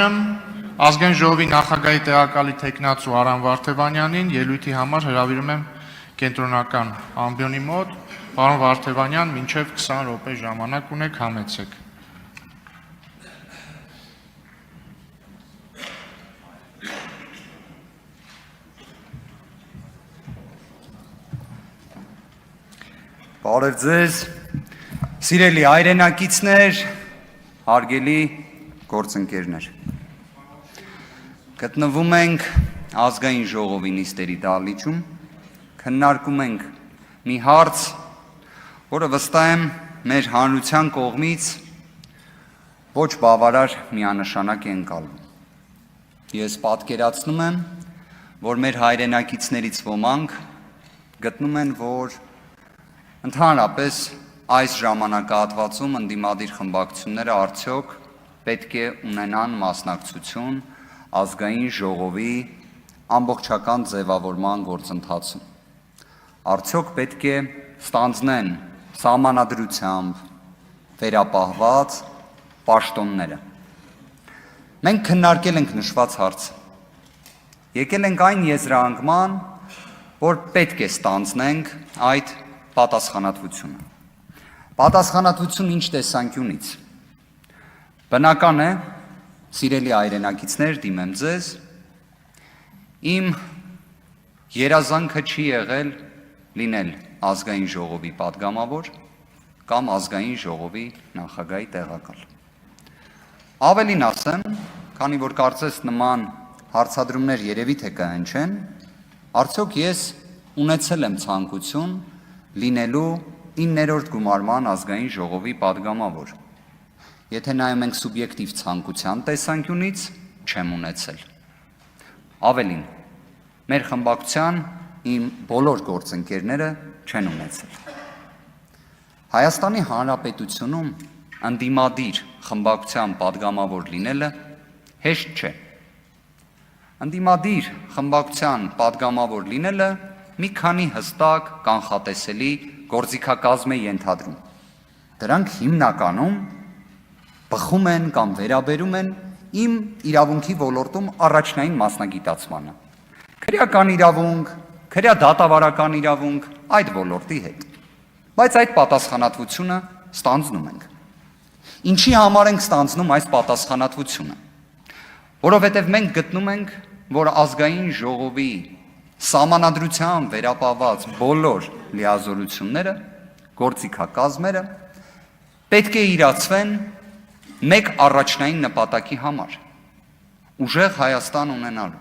Ազգային ժողովի նախագահի տեղակալի թեկնածու Արամ Վարդևանյանին ելույթի համար հրավիրում եմ կենտրոնական ամբիոնի մոտ։ Պարոն Վարդևանյան, մինչև 20 րոպե ժամանակ ունեք, համեցեք։ Բարև ձեզ, սիրելի հայրենակիցներ, հարգելի գործընկերներ։ Գտնվում ենք ազգային ժողովի նիստերի դահլիճում, քննարկում ենք մի հարց, որը վստահ եմ մեր հանրության կողմից ոչ բավարար միանշանակ է ընկալվում։ Ես պատկերացնում եմ, որ մեր հայրենակիցներից ոմանք գտնում են, որ ընդհանրապես այս ժամանակահատվածում ընդդիմադիր խմբակցությունները արդյոք պետք է ունենան մասնակցություն ազգային ժողովի ամբողջական ձևավորման գործընթացում։ Արդյոք պետք է ստանձնեն սահմանադրությամբ վերապահված պաշտոնները։ Մենք քննարկել ենք նշված հարցը։ Եկել ենք այն եզրահանգման, որ պետք է ստանձնենք այդ պատասխանատվությունը։ Պատասխանատվություն ինչ տեսանկյունից։ Բնական է, սիրելի հայրենակիցներ, դիմեմ ձեզ, իմ երազանքը չի եղել լինել ազգային ժողովի պատգամավոր կամ ազգային ժողովի նախագահի տեղակալ։ Ավելին ասեմ, քանի որ կարծես նման հարցադրումներ երևի թե կհնչեն, արդյոք ես ունեցել եմ ցանկություն լինելու 9-րդ գումարման ազգային ժողովի պատգամավոր։ Եթե նայում ենք սուբյեկտիվ ցանկության տեսանկյունից, չեմ ունեցել։ Ավելին, մեր խմբակցության իմ բոլոր գործընկերները չեն ունեցել։ Հայաստանի Հանրապետությունում ընդդիմադիր խմբակցության պատգամավոր լինելը հեշտ չէ։ Ընդդիմադիր խմբակցության պատգամավոր լինելը մի քանի հստակ կանխատեսելի գործիքակազմ է ենթադրում։ Դրանք հիմնականում բխում են կամ վերաբերում են իմ իրավունքի ոլորտում առաջնային մասնագիտացմանը։ Քրեական իրավունք, քրեադատավարական իրավունք, այդ ոլորտի հետ։ Բայց այդ պատասխանատվությունը ստանձնում ենք։ Ինչի համար ենք ստանձնում այս պատասխանատվությունը։ Որովհետև մենք գտնում ենք, որ ազգային ժողովի սահմանադրությամբ վերապահված բոլոր լիազորությունները, գործիքակազմերը պետք է իրացվեն մեկ առաջնային նպատակի համար՝ ուժեղ Հայաստան ունենալու։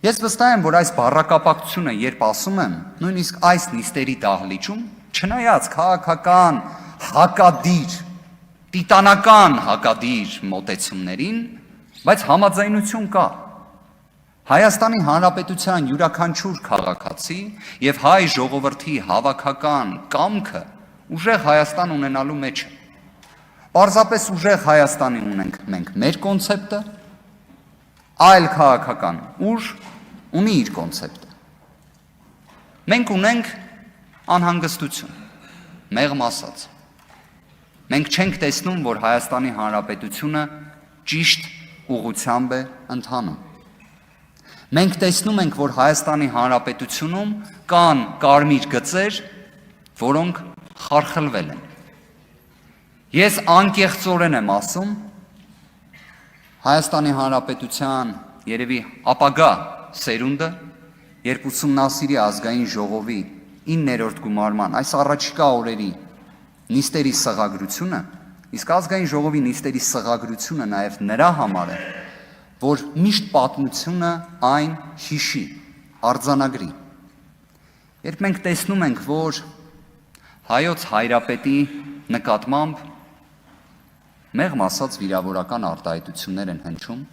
Ես վստահ եմ, որ այս բառակապակցությունը, երբ ասում եմ, նույնիսկ այս նիստերի դահլիճում, չնայած քաղաքական հակադիր, տիտանական հակադիր մոտեցումներին, բայց համաձայնություն կա։ Հայաստանի Հանրապետության յուրաքանչյուր քաղաքացի եւ հայ ժողովրդի հավաքական կամքը ուժեղ Հայաստան ունենալու մեջ է։ Պարզապես ուժեղ Հայաստանի ունենք մենք մեր կոնցեպտը, այլ քաղաքական ուժ ունի իր կոնցեպտը։ Մենք ունենք անհանգստություն, մեղմ ասած։ Մենք չենք տեսնում, որ Հայաստանի Հանրապետությունը ճիշտ ուղղությամբ է ընթանում։ Մենք տեսնում ենք, որ Հայաստանի Հանրապետությունում կան կարմիր գծեր, որոնք խարխլվել են։ Ես անկեղծորեն եմ ասում, Հայաստանի Հանրապետության երևի ապագա սերունդը, երբ ուսումնասիրի ազգային ժողովի 9-րդ գումարման այս առաջիկա օրերի նիստերի սղագրությունը, իսկ ազգային ժողովի նիստերի սղագրությունը նաև նրա համար է, որ միշտ պատմությունը այն հիշի, արձանագրի։ Երբ մենք տեսնում ենք, որ հայոց հայրապետի նկատմամբ մեղմ ասած վիրավորական արտահայտություններ են հնչում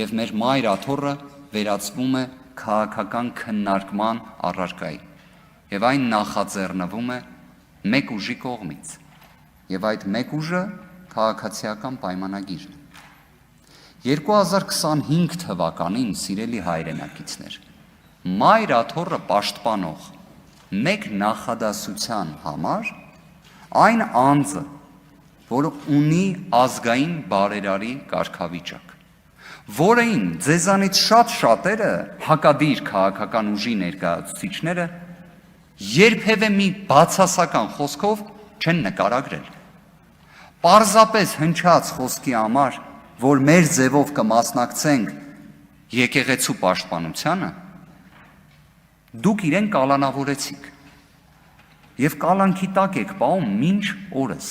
եւ մեր մայր աթոռը վերածվում է քաղաքական քննարկման առարկայի եւ այն նախաձեռնվում է մեկ ուժի կողմից եւ այդ մեկ ուժը քաղաքացիական պայմանագիրն է։ 2025 թվականին, սիրելի հայրենակիցներ, մայր աթոռը պաշտպանող մեկ նախադասության համար այն անձը, որը ունի ազգային բարերարի կարգավիճակ, որին ձեզանից շատ-շատերը հակադիր քաղաքական ուժի ներկայացուցիչները երբևէ մի բացասական խոսքով չեն նկարագրել։ Պարզապես հնչած խոսքի համար, որ մեր ձևով կմասնակցենք եկեղեցու պաշտպանությանը, դուք իրեն կալանավորեցիք եւ կալանքի տակ եք պահում մինչ օրս։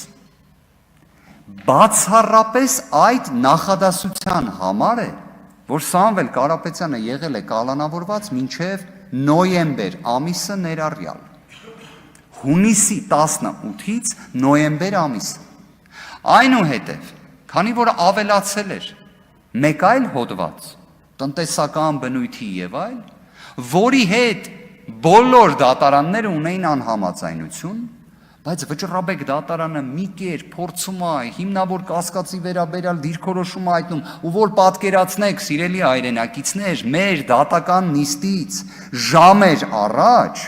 Բացառապես այդ նախադասության համար է, որ Սամվել Կարապետյանը եղել է կալանավորված մինչև նոյեմբեր ամիսը ներառյալ։ Հունիսի 18-ից նոյեմբեր ամիսը։ Այնուհետև, քանի որ ավելացել էր մեկ այլ հոդված, տնտեսական բնույթի եւ այլ, որի հետ բոլոր դատարանները ունեին անհամաձայնություն, բայց Վճռաբեկ դատարանը մի կերպ փորձում է հիմնավոր կասկածի վերաբերյալ դիրքորոշում հայտնում, ու որ պատկերացնեք, սիրելի հայրենակիցներ, մեր դատական նիստից ժամեր առաջ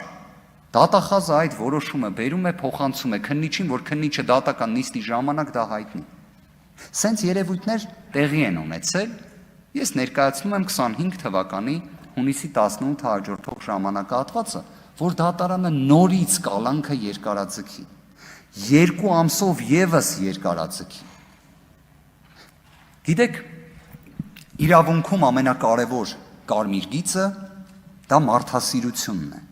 դատախազը այդ որոշումը բերում է, փոխանցում է քննիչին, որ քննիչը դատական նիստի ժամանակ դա հայտնի։ Սենց երևույթներ տեղի են ունեցել, ես ներկայացնում եմ 25 թվականի հունիսի 18 հաջորդող ժամանակահատվածը, որ դատարանը նորից կալանքը երկարաձգի, 2 ամսով եւս երկարաձգի։ Գիտեք, իրավունքում ամենակարևոր կարմիր գիծը դա մարդասիրությունն է։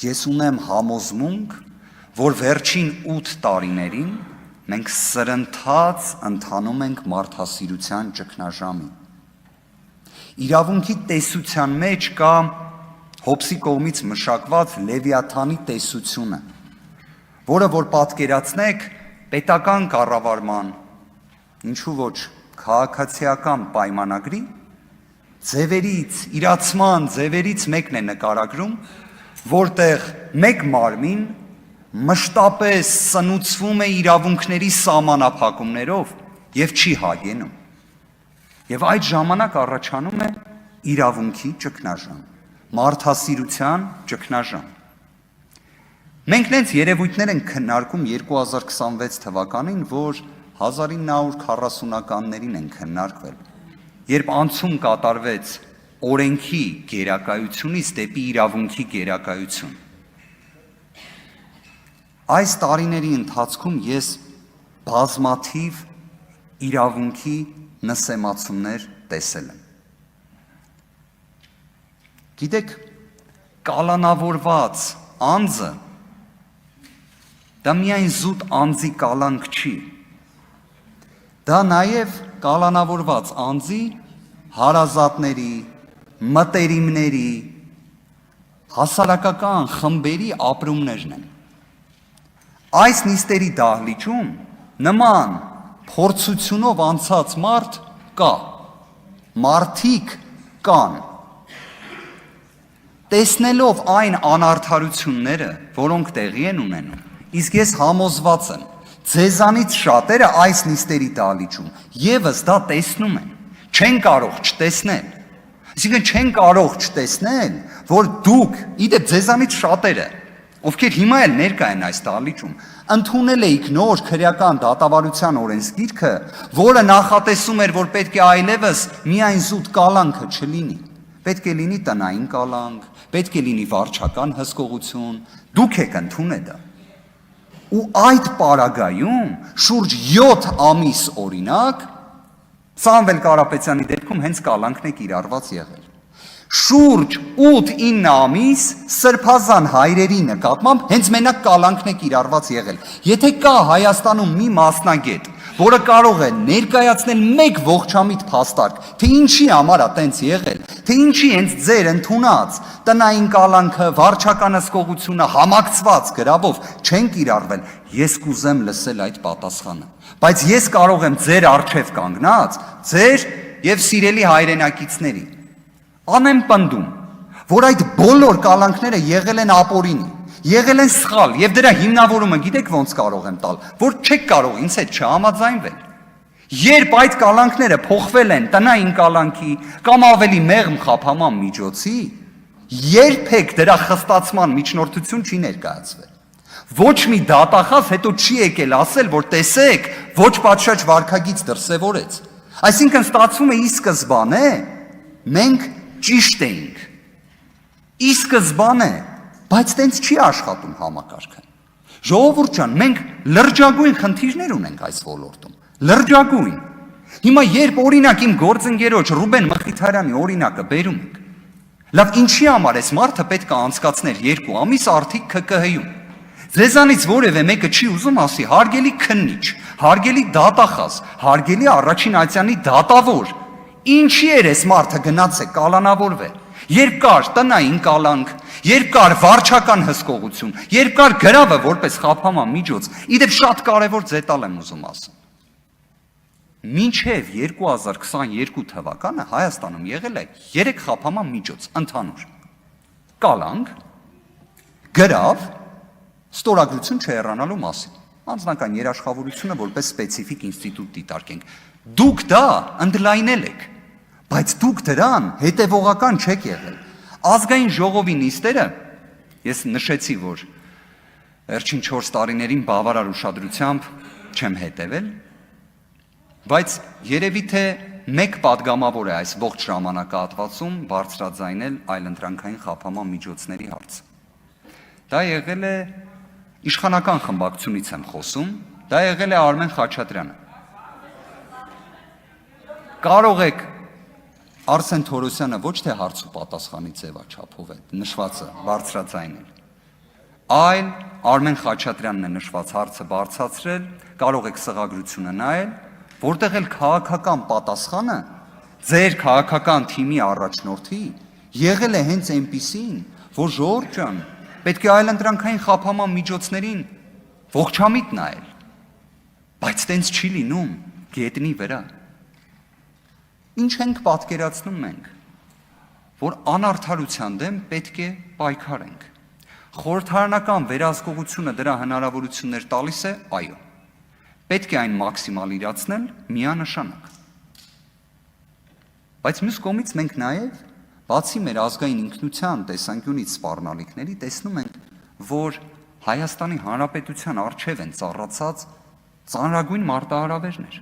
Ես ունեմ համոզմունք, որ վերջին 8 տարիներին մենք սրընթաց ընթանում ենք մարդասիրության ճգնաժամին։ Իրավունքի տեսության մեջ կա Հոբսի կողմից մշակված Լևիաթանի տեսությունը, որը որ պատկերացնեք պետական կառավարման, ինչու ոչ քաղաքացիական պայմանագրի, ձևերից, իրացման ձևերից մեկն է նկարագրում, որտեղ մեկ մարմին մշտապես սնուցվում է իրավունքների սահմանափակումներով եւ չի հագենում։ Եվ այդ ժամանակ առաջանում է իրավունքի ճգնաժամ, մարդասիրության ճգնաժամ։ Մենք նենց երևույթներ ենք քննարկում 2026 թվականին, որ 1940-ականներին են քննարկվել, երբ անցում կատարվեց օրենքի գերակայությունից դեպի իրավունքի գերակայություն։ Այս տարիների ընթացքում ես բազմաթիվ իրավունքի նսեմացումներ տեսել եմ։ Գիտեք, կալանավորված անձը դա միայն զուտ անձի կալանք չի, դա նաև կալանավորված անձի հարազատների, մտերիմների, հասարակական խմբերի ապրումներն են։ Այս նիստերի դահլիճում նման փորձությունով անցած մարդ կա, մարդիկ կան։ Տեսնելով այն անարդարությունները, որոնք տեղի են ունենում, իսկ ես համոզված եմ, ձեզանից շատերը այս նիստերի դահլիճում եւս դա տեսնում են, չեն կարող չտեսնել։ Այսինքն չեն կարող չտեսնել, որ դուք, իդեպ ձեզանից շատերը, ովքեր հիմա էլ ներկա են այս դահլիճում, ընդունել էիք նոր քրեական դատավարության օրենսգիրքը, որը նախատեսում էր, որ պետք է այլևս միայն զուտ կալանքը չլինի, պետք է լինի տնային կալանք, պետք է լինի վարչական հսկողություն, դուք եք ընդունել դա։ Ու այդ պարագայում շուրջ 7 ամիս օրինակ Սամվել Կարապետյանի դեպքում հենց կալանքն է կիրառված եղել։ Շուրջ 8-9 ամիս սրբազան հայրերի նկատմամբ հենց մենակ կալանքն է կիրառված եղել։ Եթե կա Հայաստանում մի մասնագետ, որը կարող է ներկայացնել մեկ ողջամիտ փաստարկ, թե ինչի համար է տենց եղել, թե ինչի հենց ձեր ընդունած տնային կալանքը, վարչական հսկողությունը համակցված գրավով չեն կիրառվել, ես կուզեմ լսել այդ պատասխանը։ Բայց ես կարող եմ ձեր առջև կանգնած, ձեր եւ սիրելի հայրենակիցների անեմ պնդում, որ այդ բոլոր կալանքները եղել են ապօրինի, եղել են սխալ, եւ դրա հիմնավորումը գիտեք ոնց կարող եմ տալ, որ չեք կարող ինձ հետ չհամաձայնվել։ Երբ այդ կալանքները փոխվել են տնային կալանքի կամ ավելի մեղմ խափաման միջոցի, երբեք դրա խստացման միջնորդություն չի ներկայացվել։ Ոչ մի դատախազ հետո չի եկել ասել, որ տեսեք, ոչ պատշաճ վարքագիծ դրսևորեց։ Այսինքն ստացվում է ի սկզբանե մենք ճիշտ էինք։ Ի սկզբանե, բայց տենց չի աշխատում համակարգը։ Ժողովուրդ ջան, մենք լրջագույն խնդիրներ ունենք այս ոլորտում։ Լրջագույն։ Հիմա երբ օրինակ իմ գործընկերոջ Ռուբեն Մխիթարյանի օրինակը բերում ենք, լավ ինչի համար էս մարդը պետք է անցկացներ 2 ամիս արդիկ ՔԿՀ-ում։ Ձեզանից որևէ մեկը չի ուզում ասի հարգելի քննիչ, հարգելի դատախազ, հարգելի առաջին ատյանի դատավոր, ինչի էր էս մարդը գնաց է կալանավորվել, երբ կար տնային կալանք, երբ կար վարչական հսկողություն, երբ կար գրավը որպես խափանման միջոց, իդեպ շատ կարևոր դետալ եմ ուզում ասել։ Մինչև 2022 թվականը Հայաստանում եղել է 3 խափանման միջոց ընդհանուր։ Կալանք, գրավ, ստորագրություն չհեռանալու մասին։ Անձնական երաշխավորությունը որպես սպეციფիկ ինստիտուտ դիտարկենք։ Դուք դա ընդլայնել եք, բայց դուք դրան հետևողական չեք եղել։ Ազգային ժողովի նիստերը, ես նշեցի, որ վերջին 4 տարիներին բավարար ուշադրությամբ չեմ հետևել, բայց երևի թե մեկ պատգամավոր է այս ողջ ժամանակահատվածում բարձրաձայնել այլընտրանքային խափանման միջոցների հարցը։ Դա եղել է իշխանական խմբակցությունից եմ խոսում, դա եղել է Արմեն Խաչատրյանը։ Կարող եք Արսեն Թորոսյանը ոչ թե հարց ու պատասխանի ձևաչափով է նշվածը բարձրաձայնել, այլ Արմեն Խաչատրյանն է նշված հարցը բարձրացրել, կարող եք սղագրությունը նայել, որտեղ էլ քաղաքական պատասխանը ձեր քաղաքական թիմի առաջնորդի եղել է հենց այնպիսին, որ ժողովուրդ ջան, պետք է այլընտրանքային խափանման միջոցներին ողջամիտ նայել, բայց տենց չի լինում գետնի վրա։ Ինչ ենք պատկերացնում մենք, որ անարդարության դեմ պետք է պայքարենք։ Խորհրդարանական վերահսկողությունը դրա հնարավորություններ տալիս է, այո։ Պետք է այն մաքսիմալիրացնել միանշանակ։ Բայց մյուս կողմից մենք նաև, բացի մեր ազգային ինքնության տեսանկյունից սպառնալիքների, տեսնում ենք, որ Հայաստանի Հանրապետության առջև են ծառացած ծանրագույն մարտահրավերներ։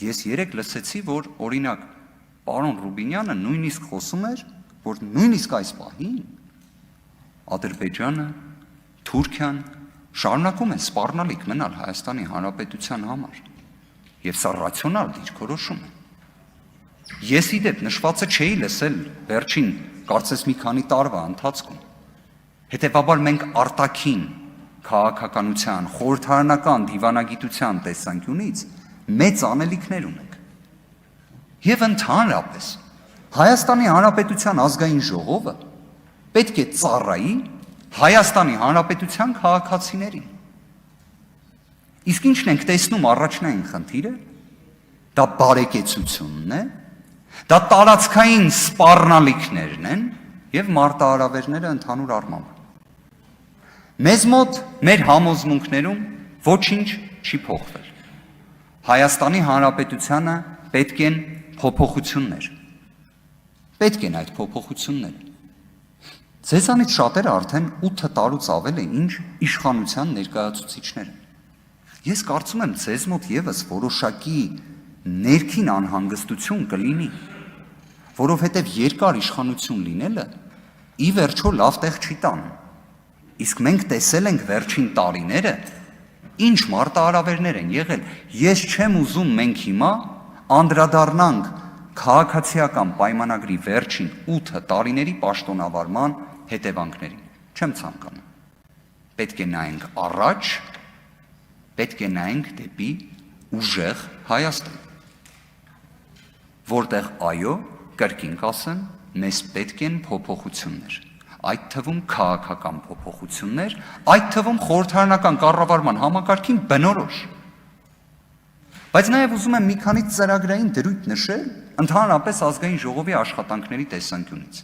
Ես երեկ լսեցի, որ օրինակ պարոն Ռուբինյանը նույնիսկ խոսում էր, որ նույնիսկ այս պահին Ադրբեջանը, Թուրքիան շարունակում են սպառնալիք մնալ Հայաստանի Հանրապետության համար, եւ սա ռացիոնալ դիրքորոշում է։ Ես իդեպ նշվածը չէի լսել վերջին, կարծես մի քանի տարվա ընթացքում։ Հետևաբար մենք արտաքին քաղաքականության, խորհրդարանական դիվանագիտության տեսանկյունից մեծ անելիքներ ունենք։ Եվ ընդհանրապես Հայաստանի Հանրապետության ազգային ժողովը պետք է ծառայի Հայաստանի Հանրապետության քաղաքացիներին։ Իսկ ինչն ենք տեսնում առաջնային խնդիրը, դա բարեկեցությունն է, դա տարածքային սպառնալիքներն են եւ մարտահրավերները ընդհանուր առմամբ։ Մեզ մոտ մեր համոզմունքներում ոչինչ չի փոխվել։ Հայաստանի Հանրապետությանը պետք են փոփոխություններ։ Պետք են այդ փոփոխությունները։ Ձեզանից շատերը արդեն 8 տարուց ավել է ինչ իշխանության ներկայացուցիչներ են։ Ես կարծում եմ ձեզ մոտ եւս որոշակի ներքին անհանգստություն կլինի, որովհետև երկար իշխանություն լինելը ի վերջո լավ տեղ չի տանում։ Իսկ մենք տեսել ենք վերջին տարիները ինչ մարտահրավերներ են եղել։ Ես չեմ ուզում մենք հիմա անդրադառնանք քաղաքացիական պայմանագրի վերջին 8 տարիների պաշտոնավարման հետևանքներին։ Չեմ ցանկանում։ Պետք է նայենք առաջ, պետք է նայենք դեպի ուժեղ Հայաստան, որտեղ այո, կրկին կասեմ, մեզ պետք են փոփոխություններ, այդ թվում քաղաքական փոփոխություններ, այդ թվում խորհրդարանական կառավարման համակարգին բնորոշ։ Բայց նաև ուզում եմ մի քանի ծրագրային դրույթ նշել ընդհանրապես ազգային ժողովի աշխատանքների տեսանկյունից։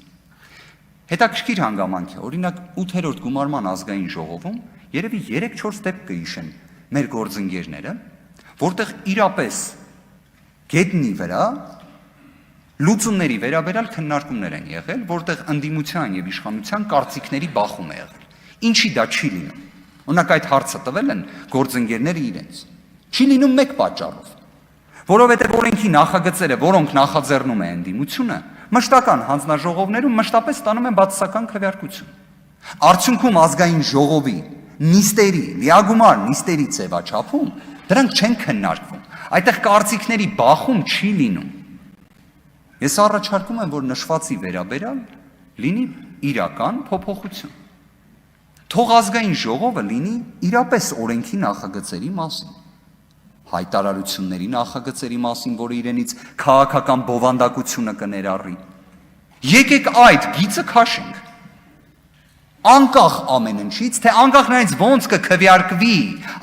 Հետաքրքիր հանգամանք է, օրինակ 8-րդ գումարման ազգային ժողովում երևի 3-4 դեպք կհիշեն մեր գործընկերները, որտեղ իրապես գետնի վրա լուծումների վերաբերյալ քննարկումներ են եղել, որտեղ ընդդիմության եւ իշխանության կարծիքների բախում է եղել։ Ինչի դա չի լինում։ Օրինակ այդ հարցը տվել են գործընկերները իրենց։ Չի լինում մեկ պատճառով, Որովհետև օրենքի նախագծերը, որոնք նախաձեռնում է ընդդիմությունը, մշտական հանձնաժողովներում մշտապես ստանում են բացասական քվեարկություն։ Արդյունքում ազգային ժողովի նիստերի, լիագումար նիստերի ձևաչափում դրանք չեն քննարկվում։ Այդտեղ կարծիքների բախում չի լինում։ Ես առաջարկում եմ, որ նշվածի վերաբերյալ լինի իրական փոփոխություն։ Թող ազգային ժողովը լինի իրապես օրենքի նախագծերի մասին, հայտարարությունների նախագծերի մասին, որը իրենից քաղաքական բովանդակությունը կներառի։ Եկեք այդ գիծը քաշենք։ Անկախ ամեն ինչից, թե անկախ նրանից ոնց կքվեարկվի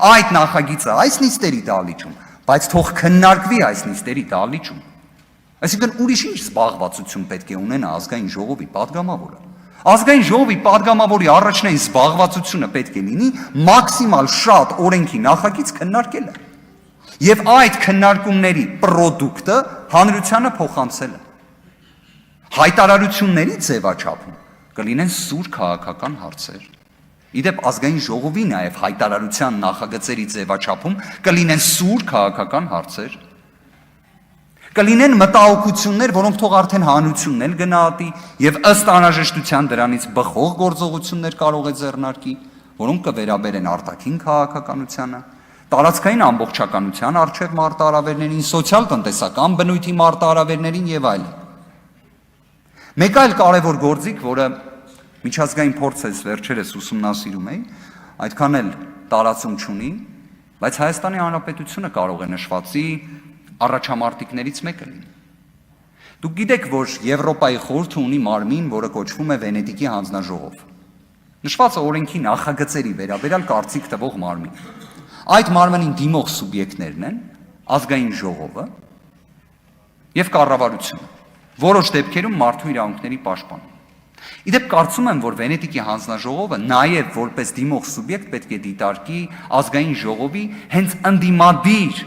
այդ նախագիծը այս նիստերի դահլիճում, բայց թող քննարկվի այս նիստերի դահլիճում։ Այսինքն ուրիշ ինչ զբաղվածություն պետք է ունենա ազգային ժողովի падգամավորը։ Ազգային ժողովի падգամավորի առաջնային զբաղվածությունը պետք է լինի մաքսիմալ շատ օրենքի նախագիծ քննարկելը եւ այդ քննարկումների պրոդուկտը հանրությանը փոխանցելը։ Հայտարարությունների ձևաչափում կլինեն սուր քաղաքական հարցեր։ Իդեպ ազգային ժողովի նաև հայտարարության նախագծերի ձևաչափում կլինեն սուր քաղաքական հարցեր։ Կլինեն մտահոգություններ, որոնք թող արդեն հանրությունն էլ գնահատի եւ ըստ անհրաժեշտության դրանից բխող գործողություններ կարող է ձեռնարկի, որոնք կվերաբերեն արտաքին քաղաքականությանը, տարածքային ամբողջականության առջև մարտահրավերներին, սոցիալ-տնտեսական բնույթի մարտահրավերներին եւ այլն։ Մեկ այլ կարևոր գործիք, որը միջազգային փորձ ես վերջերս ուսումնասիրում էի, այդքան էլ տարածում չունի, բայց Հայաստանի Հանրապետությունը կարող է նշվածի առաջամարտիկներից մեկը լինի։ Դուք գիտեք, որ Եվրոպայի խորհուրդը ունի մարմին, որը կոչվում է Վենետիկի հանձնաժողով։ Նշվածը օրենքի նախագծերի վերաբերյալ կարծիք տվող մարմին։ Այդ մարմնին դիմող սուբյեկտներն են ազգային ժողովը եւ կառավարությունը, որոշ դեպքերում մարդու իրավունքների պաշտպան։ Իդեպ կարծում եմ, որ Վենետիկի հանձնաժողովը նաև որպես դիմող սուբյեկտ պետք է դիտարկի ազգային ժողովի հենց ընդդիմադիր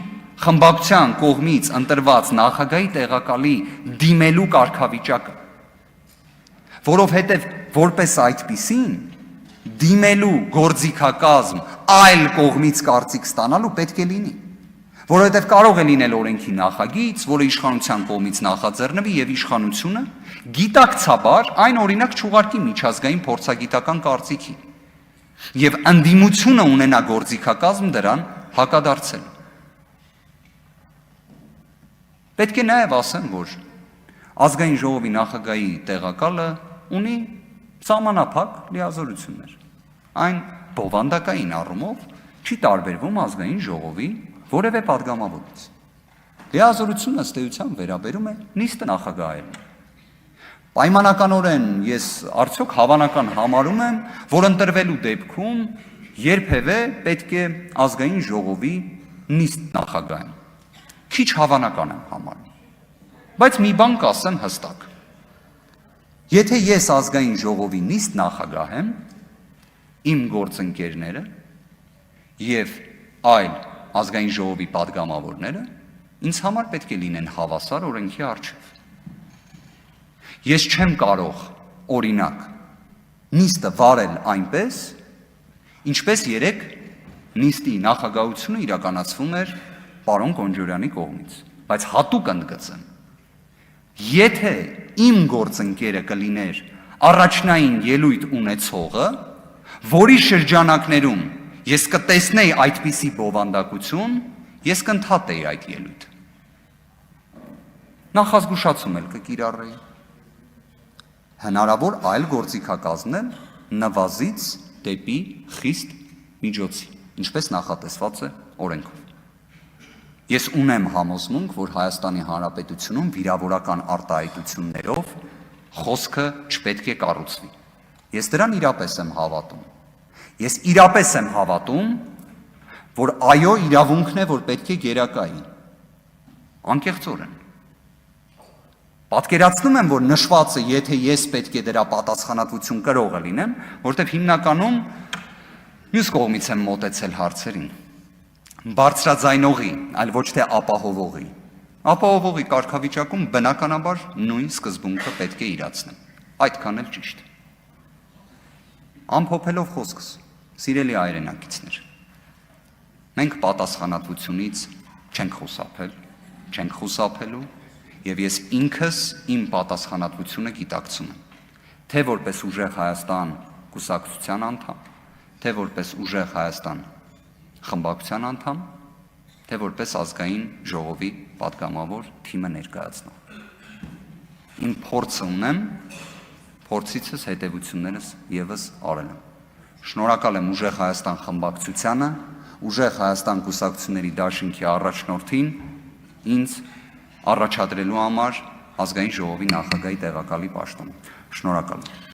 խմբակցության կողմից ընտրված նախագահի տեղակալի դիմելու կարգավիճակը, որովհետև որպես այդպիսին դիմելու գործիքակազմ այլ կողմից կարծիք ստանալու պետք է լինի, որովհետև կարող է լինել օրենքի նախագիծ, որը իշխանության կողմից նախաձեռնվի եւ իշխանությունը գիտակցաբար այն օրինակ չուղարկի միջազգային փորձագիտական կարծիքի եւ ընդդիմությունը ունենա գործիքակազմ դրան հակադարձել։ Պետք է նաև ասեմ, որ ազգային ժողովի նախագահի տեղակալը ունի սահմանափակ լիազորություններ։ Այն բովանդակային առումով չի տարբերվում ազգային ժողովի որևէ падգամավորից։ Լիազորությունը ըստ էության վերաբերում է նիստը նախագահելուն։ Պայմանականորեն ես արդյոք հավանական համարում եմ, որ ընտրվելու դեպքում երբևէ պետք է ազգային ժողովի նիստ նախագահեն։ Քիչ հավանական եմ համարում, բայց մի բան կասեմ հստակ։ Եթե ես ազգային ժողովի նիստ նախագահ եմ, իմ գործընկերները եւ այլ ազգային ժողովի падգամավորները ինձ համար պետք է լինեն հավասար օրենքի առջև։ Ես չեմ կարող, օրինակ, նիստը վարել այնպես, ինչպես երեք նիստի նախագահությունը իրականացվում էր պարոն Կոնջորյանի կողմից, բայց հատուկ ընդգծեմ, եթե իմ գործընկերը կլիներ առաջնային ելույթ ունեցողը, որի շրջանակներում ես կտեսնեի այդպիսի բովանդակություն, ես կընդհատեի այդ ելույթը։ Նախազգուշացում էլ կկիրառեի։ Հնարավոր այլ գործիքակազմներ նվազից դեպի խիստ միջոցի, ինչպես նախատեսված է օրենքով։ Ես ունեմ համոզմունք, որ Հայաստանի Հանրապետությունում վիրավորական արտահայտություններով խոսքը չպետք է կառուցվի։ Ես դրան իրապես եմ հավատում։ Ես իրապես եմ հավատում, որ այո, իրավունքն է, որ պետք է գերակայի։ Անկեղծորեն։ Պատկերացնում եմ, որ նշվածը, եթե ես պետք է դրա պատասխանատվություն կրողը լինեմ, որտեղ հիմնականում մյուս կողմից եմ մոտեցել հարցերին։ Բարձրաձայնողի, այլ ոչ թե ապահովողի։ Ապահովողի կարգավիճակում բնականաբար նույն սկզբունքը պետք է իրացնեմ։ Այդքան էլ ճիշտ։ Ամփոփելով խոսքս, սիրելի հայրենակիցներ, մենք պատասխանատվությունից չենք խուսափել, չենք խուսափելու եւ ես ինքս իմ պատասխանատվությունը գիտակցում եմ, թե որպես ուժեղ Հայաստան կուսակցության անդամ, թե որպես ուժեղ Հայաստան խմբակցության անդամ, թե որպես ազգային ժողովի պատգամավոր թիմը ներկայացնող։ Իմ փորձը ունեմ, փորձիցս հետևություններս եւս արել եմ։ Շնորհակալ եմ ուժեղ Հայաստան խմբակցությանը, ուժեղ Հայաստան կուսակցությունների դաշինքի առաջնորդին ինձ առաջադրելու համար ազգային ժողովի նախագահի տեղակալի պաշտոն։ Շնորհակալ եմ։